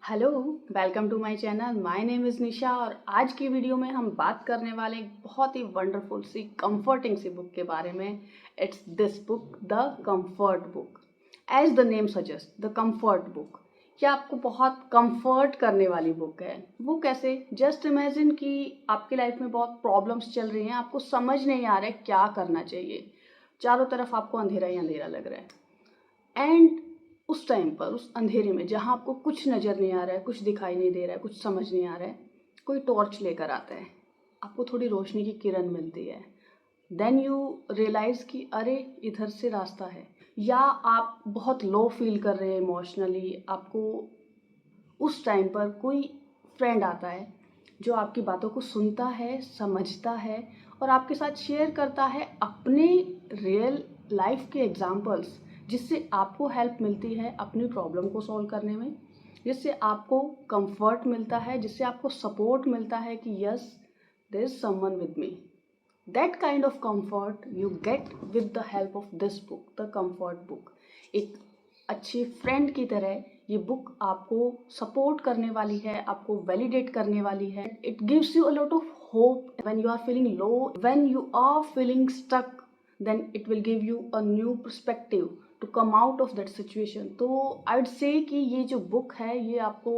Hello, welcome to my channel. My name is Nisha और आज की वीडियो में हम बात करने वाले एक बहुत ही वंडरफुल सी कंफर्टिंग सी बुक के बारे में। It's this book, the comfort book. As the name suggest, the comfort book. ये आपको बहुत कंफर्ट करने वाली बुक है। वो कैसे? जस्ट इमेजिन कि आपकी लाइफ में बहुत प्रॉब्लम्स चल रही हैं, आपको समझ नहीं आ रहा है क्या करना चाहिए। चारों तरफ आपको अंधेरा ही अंधेरा लग रहा है एंड उस टाइम पर, उस अंधेरे में जहाँ आपको कुछ नज़र नहीं आ रहा है, कुछ दिखाई नहीं दे रहा है, कुछ समझ नहीं आ रहा है, कोई टॉर्च लेकर आता है, आपको थोड़ी रोशनी की किरण मिलती है। देन यू रियलाइज़ कि अरे इधर से रास्ता है। या आप बहुत लो फील कर रहे हैं इमोशनली, आपको उस टाइम पर कोई फ्रेंड आता है जो आपकी बातों को सुनता है, समझता है और आपके साथ शेयर करता है अपने रियल लाइफ के एग्जाम्पल्स, जिससे आपको हेल्प मिलती है अपनी प्रॉब्लम को सॉल्व करने में, जिससे आपको कंफर्ट मिलता है, जिससे आपको सपोर्ट मिलता है कि yes, there is someone with me. That kind of comfort you get with the help of this book, the comfort book. एक अच्छी फ्रेंड की तरह ये बुक आपको सपोर्ट करने वाली है, आपको वैलिडेट करने वाली है। It gives you a lot of hope when you are feeling low, when you are feeling stuck, then it will give you a new perspective to come out of that situation। तो I would say कि ये जो book है ये आपको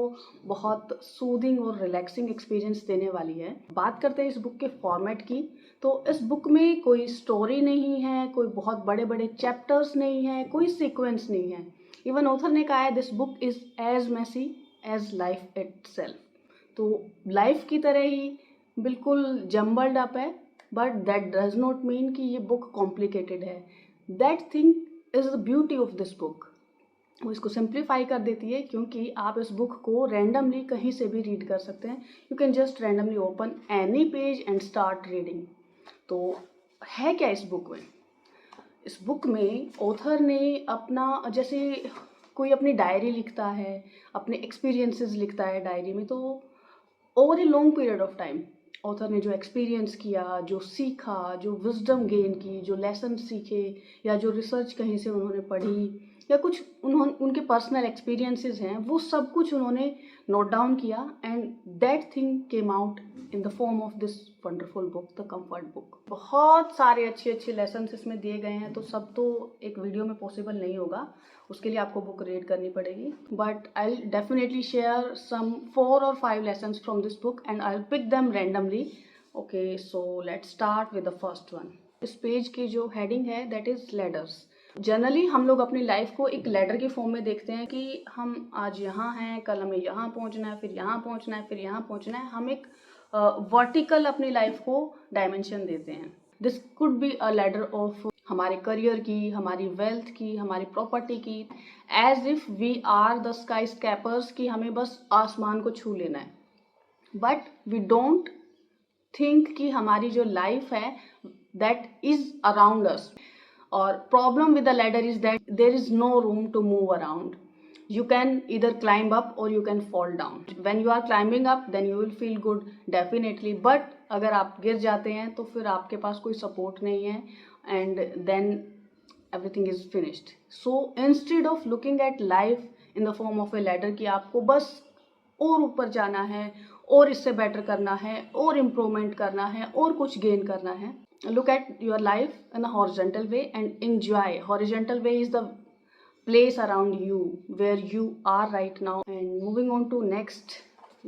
बहुत soothing और relaxing experience देने वाली है। बात करते हैं इस बुक के फॉर्मेट की, तो इस बुक में कोई स्टोरी नहीं है, कोई बहुत बड़े बड़े चैप्टर्स नहीं है, कोई सीक्वेंस नहीं है। इवन ऑथर ने कहा है this book is as messy as life itself. तो लाइफ की तरह ही बिल्कुल जम्बल्ड अप है, but that does not mean कि ये बुक कॉम्प्लिकेटेड है। That thing is the beauty of this book. वो इसको सिंप्लीफाई कर देती है, क्योंकि आप इस बुक को रैंडमली कहीं से भी रीड कर सकते हैं। You can just randomly open any page and start reading. तो है क्या इस बुक में? इस बुक में ऑथर ने अपना, जैसे कोई अपनी डायरी लिखता है, अपने एक्सपीरियंसेस लिखता है डायरी में, तो over a long period of time author ने जो एक्सपीरियंस किया, जो सीखा, जो विजडम गेन की, जो लेसन सीखे, या जो रिसर्च कहीं से उन्होंने पढ़ी, या कुछ उन्होंने उनके पर्सनल एक्सपीरियंसेस हैं, वो सब कुछ उन्होंने नोट डाउन किया and that thing came out in the form of this wonderful book, the comfort book. बहुत सारे अच्छे अच्छे लेसन इसमें दिए गए हैं, तो सब तो एक वीडियो में पॉसिबल नहीं होगा, उसके लिए आपको बुक रीड करनी पड़ेगी। But I will definitely share some 4 or 5 lessons from this book and I'll pick them randomly। Okay, so let's start with the first one। इस पेज की जो हेडिंग है दैट इज लेडर्स। जनरली हम लोग अपनी life को एक ladder के फॉर्म में देखते हैं कि हम आज यहाँ हैं, कल हमें यहाँ पहुँचना है, फिर यहाँ पहुँचना है, फिर यहाँ पहुँचना है। हम एक वर्टिकल अपनी लाइफ को डायमेंशन देते हैं। This could be a ladder of हमारे करियर की, हमारी वेल्थ की, हमारी प्रॉपर्टी की, as if we are the skyscrapers, कि हमें बस आसमान को छू लेना है। बट वी डोंट थिंक कि हमारी जो लाइफ है दैट इज अराउंड अस। और problem with the ladder is that there is no room to move around. You can either climb up or you can fall down। when you are climbing up then you will feel good definitely, but अगर आप गिर जाते हैं तो फिर आपके पास कोई support नहीं है and then everything is finished। so instead of looking at life in the form of a ladder कि आपको बस और ऊपर जाना है, और इससे बेटर करना है, और इम्प्रूवमेंट करना है, और कुछ गेन करना है, look at your life in a horizontal way and enjoy। horizontal way is the place around you where you are right now। and moving on to next,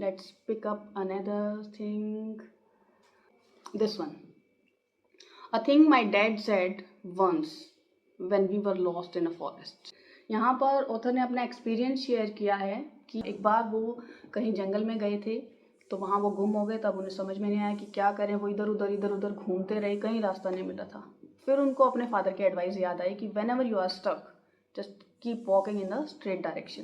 let's pick up another thing, this one, a thing my dad said once when we were lost in a forest। यहाँ पर author ने अपना experience share किया है कि एक बार वो कहीं जंगल में गए थे, तो वहाँ वो गुम हो गए। तब उन्हें समझ में नहीं आया कि क्या करें। वो इधर उधर घूमते रहे, कहीं रास्ता नहीं मिला था। फिर उनको अपने फादर की एडवाइस याद आई कि whenever you are stuck just keep walking in the straight direction.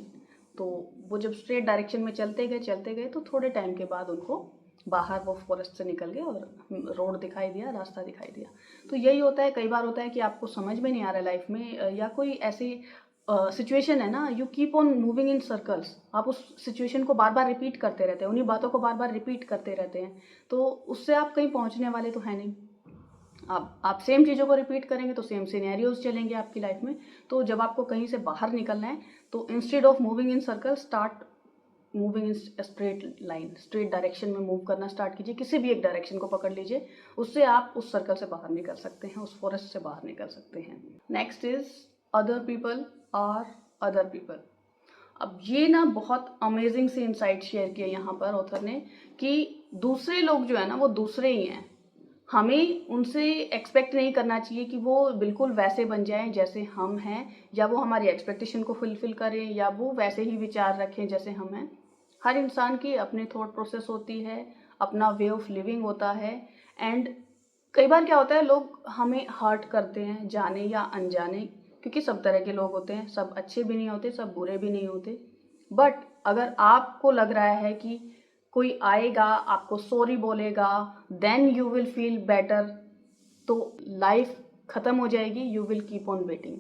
तो वो जब स्ट्रेट डायरेक्शन में चलते गए तो थोड़े टाइम के बाद उनको बाहर वो फॉरेस्ट से निकल गए और रोड दिखाई दिया, रास्ता दिखाई दिया। तो यही होता है, कई बार होता है कि आपको समझ में नहीं आ रहा है लाइफ में, या कोई ऐसी सिचुएशन है ना, you keep on moving in circles. आप उस सिचुएशन को बार बार रिपीट करते रहते हैं, उन्हीं बातों को बार बार रिपीट करते रहते हैं, तो उससे आप कहीं पहुंचने वाले तो है नहीं। आप सेम चीज़ों को रिपीट करेंगे तो सेम सिनेरियोज चलेंगे आपकी लाइफ में। तो जब आपको कहीं से बाहर निकलना है तो instead of moving in circle, start moving in straight line, straight direction में मूव करना स्टार्ट कीजिए, किसी भी एक डायरेक्शन को पकड़ लीजिए, उससे आप उस सर्कल से बाहर निकल सकते हैं, उस फॉरेस्ट से बाहर निकल सकते हैं। Next is other people are other people. अब ये ना बहुत अमेजिंग सी इंसाइट शेयर किया यहाँ पर ऑथर ने कि दूसरे लोग जो है ना वो दूसरे ही हैं, हमें उनसे एक्सपेक्ट नहीं करना चाहिए कि वो बिल्कुल वैसे बन जाएं जैसे हम हैं, या वो हमारी एक्सपेक्टेशन को फुलफिल करें, या वो वैसे ही विचार रखें जैसे हम हैं। हर इंसान की अपनी थॉट प्रोसेस होती है, अपना वे ऑफ लिविंग होता है। एंड कई बार क्या होता है, लोग हमें हर्ट करते हैं जाने या अनजाने, क्योंकि सब तरह के लोग होते हैं, सब अच्छे भी नहीं होते, सब बुरे भी नहीं होते। बट अगर आपको लग रहा है कि कोई आएगा आपको सॉरी बोलेगा then you will feel better, तो लाइफ खत्म हो जाएगी, you will keep on waiting.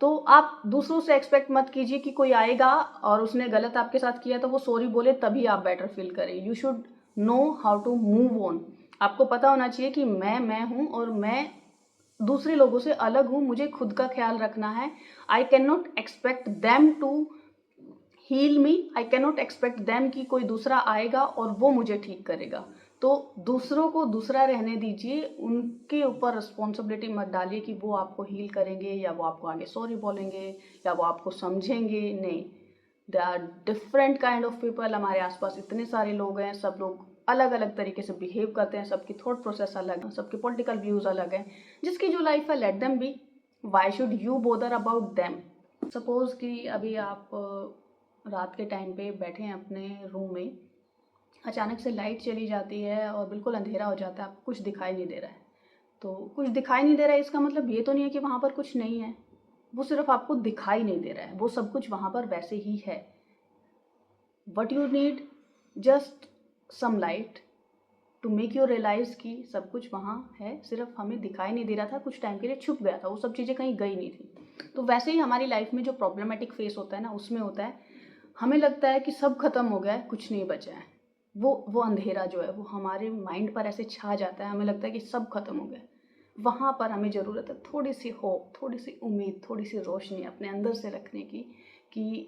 तो आप दूसरों से एक्सपेक्ट मत कीजिए कि कोई आएगा और उसने गलत आपके साथ किया तो वो सॉरी बोले तभी आप बेटर फील करें। You should know how to move on. आपको पता होना चाहिए कि मैं हूँ और मैं दूसरे लोगों से अलग हूँ, मुझे खुद का ख्याल रखना है। I can not expect them to heal me, I can not expect them कि कोई दूसरा आएगा और वो मुझे ठीक करेगा। तो दूसरों को दूसरा रहने दीजिए, उनके ऊपर रिस्पॉन्सिबिलिटी मत डालिए कि वो आपको हील करेंगे या वो आपको आगे सॉरी बोलेंगे या वो आपको समझेंगे। नहीं, they are different kind of people. हमारे आसपास इतने सारे लोग हैं, सब लोग अलग अलग तरीके से बिहेव करते हैं, सबकी थॉट प्रोसेस अलग है, सबके पॉलिटिकल व्यूज अलग हैं। जिसकी जो लाइफ है let them be, why should you bother about them. Suppose कि अभी आप रात के टाइम पे बैठे हैं अपने रूम में, अचानक से लाइट चली जाती है और बिल्कुल अंधेरा हो जाता है, आपको कुछ दिखाई नहीं दे रहा है। तो कुछ दिखाई नहीं दे रहा है इसका मतलब ये तो नहीं है कि वहाँ पर कुछ नहीं है, वो सिर्फ आपको दिखाई नहीं दे रहा है, वो सब कुछ वहाँ पर वैसे ही है। What you need just some light to make you realize कि सब कुछ वहाँ है, सिर्फ हमें दिखाई नहीं दे रहा था, कुछ टाइम के लिए छुप गया था, वो सब चीज़ें कहीं गई नहीं थी। तो वैसे ही हमारी लाइफ में जो प्रॉब्लमेटिक फेस होता है ना, उसमें होता है हमें लगता है कि सब खत्म हो गया है, कुछ नहीं बचा है। वो अंधेरा जो है वो हमारे माइंड पर ऐसे छा जाता है, हमें लगता है कि सब खत्म हो गया। वहाँ पर हमें ज़रूरत है थोड़ी सी होप, थोड़ी सी उम्मीद, थोड़ी सी रोशनी अपने अंदर से रखने की, कि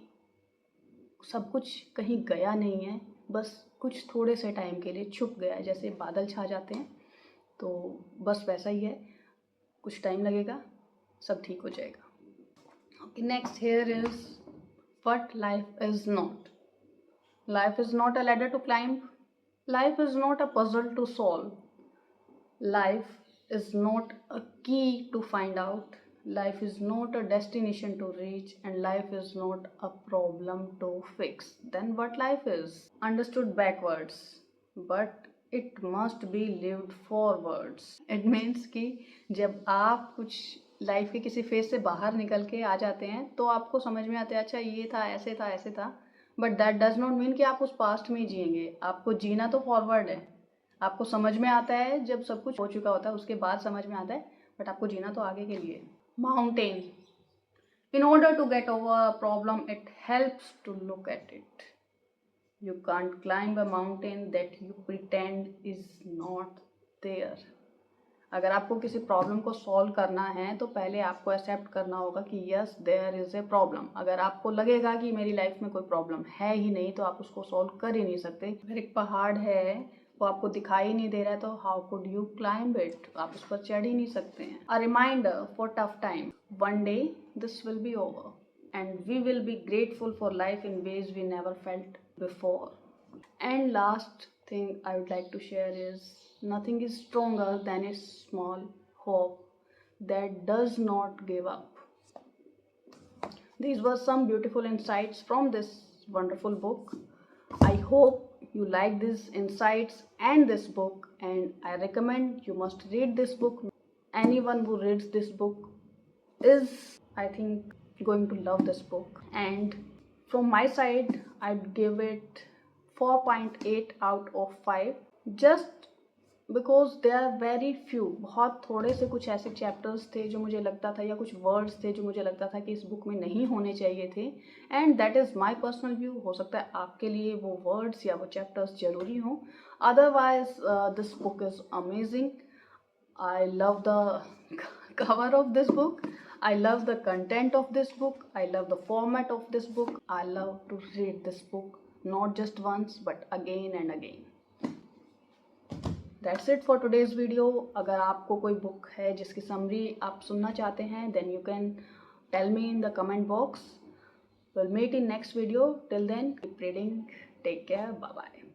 सब कुछ कहीं गया नहीं है, बस कुछ थोड़े से टाइम के लिए छुप गया है। जैसे बादल छा जाते हैं, तो बस वैसा ही है, कुछ टाइम लगेगा, सब ठीक हो जाएगा। Okay, next here is what life is not. Life is not a ladder to climb. Life is not a puzzle to solve. Life is not a key to find out. Life is not a destination to reach. And life is not a problem to fix. Then what life is? Understood backwards. But it must be lived forwards. It means कि जब आप कुछ life के किसी phase से बाहर निकल के आ जाते हैं तो आपको समझ में आता है अच्छा ये था, ऐसे था, ऐसे था। But that does not mean कि आप उस पास्ट में ही जिएंगे। आपको जीना तो फॉरवर्ड है। आपको समझ में आता है जब सब कुछ हो चुका होता है, उसके बाद समझ में आता है, बट आपको जीना तो आगे के लिए। Mountain, in order to get over a problem it helps to look at it. You can't climb a mountain that you pretend is not there. अगर आपको किसी प्रॉब्लम को सॉल्व करना है तो पहले आपको एक्सेप्ट करना होगा कि yes there is a problem. अगर आपको लगेगा कि मेरी लाइफ में कोई प्रॉब्लम है ही नहीं तो आप उसको सॉल्व कर ही नहीं सकते। अगर एक पहाड़ है वो आपको दिखाई नहीं दे रहा है तो how could you climb it, आप उस पर चढ़ ही नहीं सकते हैं। A reminder for tough time, one day this will be over and we will be grateful for life in ways we never felt before. And last thing I would like to share is nothing is stronger than a small hope that does not give up. These were some beautiful insights from this wonderful book. I hope you like these insights and this book, and I recommend you must read this book. Anyone who reads this book is, I think, going to love this book. And from my side, I'd give it 4.8 out of 5, just because they are very few, बहुत थोड़े से कुछ ऐसे chapters थे जो मुझे लगता था, या कुछ वर्ड्स थे जो मुझे लगता था कि इस बुक में नहीं होने चाहिए थे। And that is my personal view. हो सकता है आपके लिए वो वर्ड्स या वो चैप्टर्स जरूरी हों, otherwise this book is amazing. I love the cover of this book. I love the content of this book. I love the format of this book. I love to read this book not just once but again and again. That's it for today's video. अगर आपको कोई book है जिसकी summary आप सुनना चाहते हैं then you can tell me in the comment box. We'll meet in next video. Till then, keep reading. Take care. Bye bye.